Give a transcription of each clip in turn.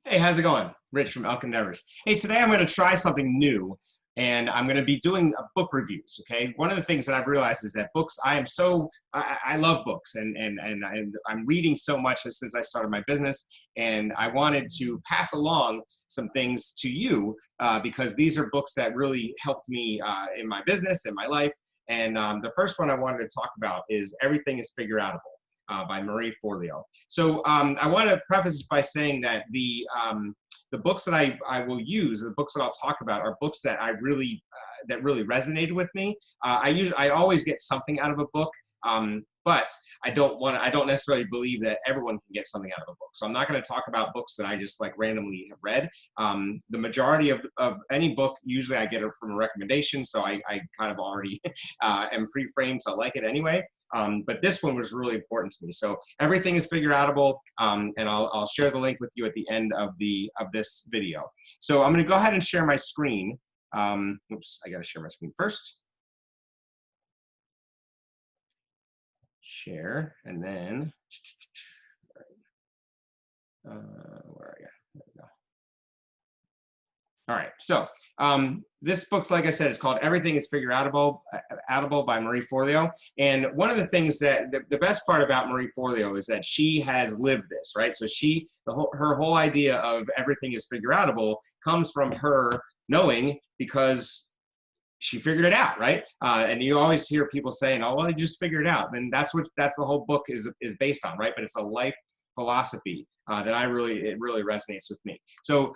Hey, how's it going? Rich from Elk Endeavors. Hey, today I'm going to try something new and I'm going to be doing book reviews. Okay. One of the things that I've realized is that books, I love books and I'm reading so much since I started my business. And I wanted to pass along some things to you because these are books that really helped me in my business, in my life. And the first one I wanted to talk about is Everything is Figure Outable by Marie Forleo. So I want to preface this by saying that the books that I will use, the books that I'll talk about, are books that that really resonated with me. I always get something out of a book, but I don't necessarily believe that everyone can get something out of a book. So I'm not going to talk about books that I just like randomly have read. The majority of any book, usually I get it from a recommendation, so I kind of already am pre-framed to like it anyway. But this one was really important to me. So Everything is Figure Outable, and I'll share the link with you at the end of this video. So I'm going to go ahead and share my screen. Oops, I got to share my screen first. Share, and then where are you? There we go. All right, so this book, like I said, is called Everything is Figure Outable by Marie Forleo. And one of the things that, the best part about Marie Forleo is that she has lived this, right? So her whole idea of everything is figure outable comes from her knowing, because she figured it out, right? And you always hear people saying, oh, well, you just figured it out. And that's the whole book is based on, right? But it's a life philosophy that it really resonates with me. So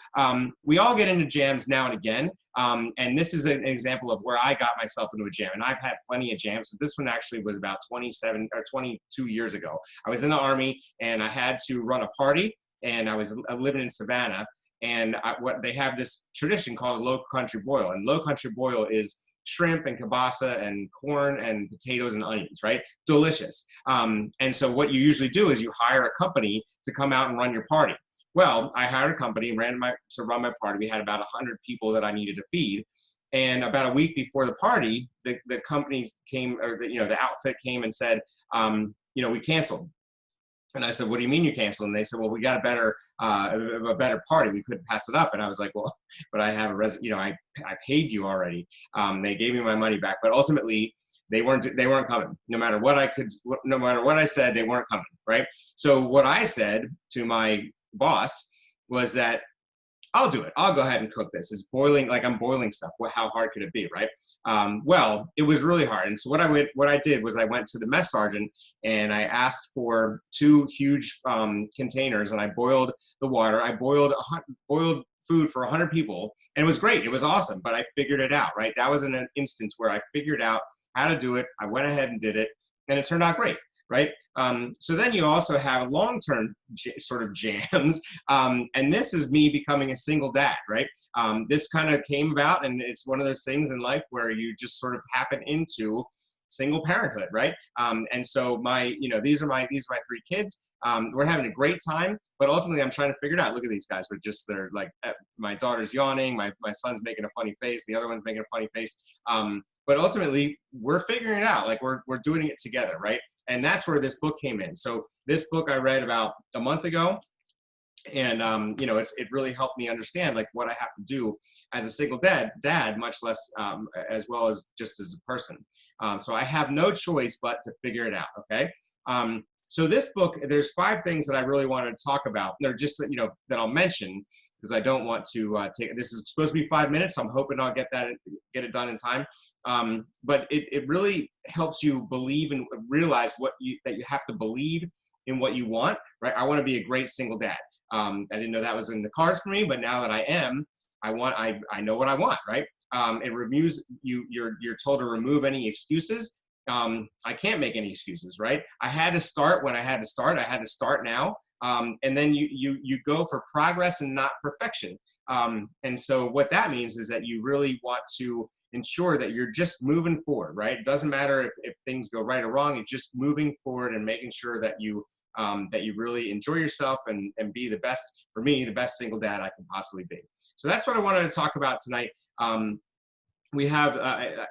we all get into jams now and again. And this is an example of where I got myself into a jam. And I've had plenty of jams. So this one actually was about 27 or 22 years ago. I was in the Army and I had to run a party, and I was living in Savannah. And they have this tradition called a low country boil. And low country boil is shrimp and kielbasa and corn and potatoes and onions, right? Delicious. And so what you usually do is you hire a company to come out and run your party. Well, I hired a company to run my party. We had about 100 people that I needed to feed. And about a week before the party, the company came, or the outfit came and said, we canceled. And I said, what do you mean you canceled? And they said, well, we got a better party. We couldn't pass it up. And I was like, well, but I have I paid you already. They gave me my money back, but ultimately they weren't coming. No matter what I said, they weren't coming, right? So what I said to my boss was that I'll do it. I'll go ahead and cook this. It's boiling, like I'm boiling stuff. How hard could it be, right? Well, it was really hard. And so what I did was I went to the mess sergeant and I asked for 2 huge containers, and I boiled the water. I boiled food for 100 people, and it was great. It was awesome, but I figured it out, right? That was an instance where I figured out how to do it. I went ahead and did it, and it turned out great. Right. So then you also have long-term sort of jams. And this is me becoming a single dad. Right. This kind of came about, and it's one of those things in life where you just sort of happen into single parenthood. Right. And so these are my 3 kids. We're having a great time, but ultimately I'm trying to figure it out. Look at these guys. They're like, my daughter's yawning. My son's making a funny face. The other one's making a funny face. But ultimately, we're figuring it out. Like we're doing it together, right? And that's where this book came in. So this book I read about a month ago, and it really helped me understand like what I have to do as a single dad, much less as well as just as a person. So I have no choice but to figure it out. Okay. So this book, there's 5 things that I really wanted to talk about. They're just that I'll mention, because I don't want to take. This is supposed to be 5 minutes, so I'm hoping I'll get it done in time. But it really helps you believe and realize that you have to believe in what you want, right? I want to be a great single dad. I didn't know that was in the cards for me, but now that I am, I know what I want, right? It removes you're told to remove any excuses. I can't make any excuses, right? I had to start when I had to start. I had to start now. And then you go for progress and not perfection. And so what that means is that you really want to ensure that you're just moving forward, right? It doesn't matter if things go right or wrong. It's just moving forward and making sure that you really enjoy yourself and be the best, for me, the best single dad I can possibly be. So that's what I wanted to talk about tonight. We have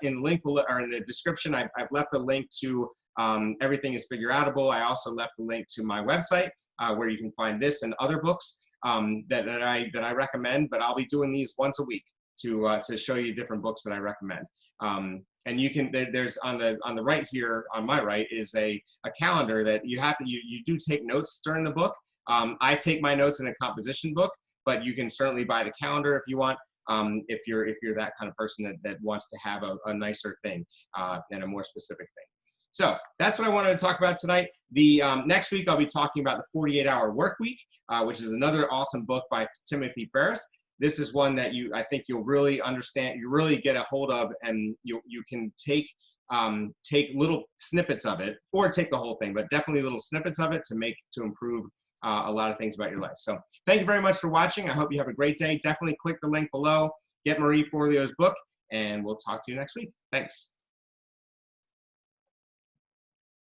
in the link below, or in the description, I've left a link to Everything is Figure Outable. I also left a link to my website where you can find this and other books. that I recommend, but I'll be doing these once a week to show you different books that I recommend. And you can, there's on the right here, on my right, is a calendar that you have to, you do take notes during the book. I take my notes in a composition book, but you can certainly buy the calendar if you want, if you're that kind of person that wants to have a nicer thing and a more specific thing. So that's what I wanted to talk about tonight. The next week I'll be talking about the 48-hour work week, which is another awesome book by Timothy Ferriss. This is one that I think you'll really understand, you really get a hold of, and you can take little snippets of it, or take the whole thing, but definitely little snippets of it to improve a lot of things about your life. So thank you very much for watching. I hope you have a great day. Definitely click the link below, get Marie Forleo's book, and we'll talk to you next week. Thanks.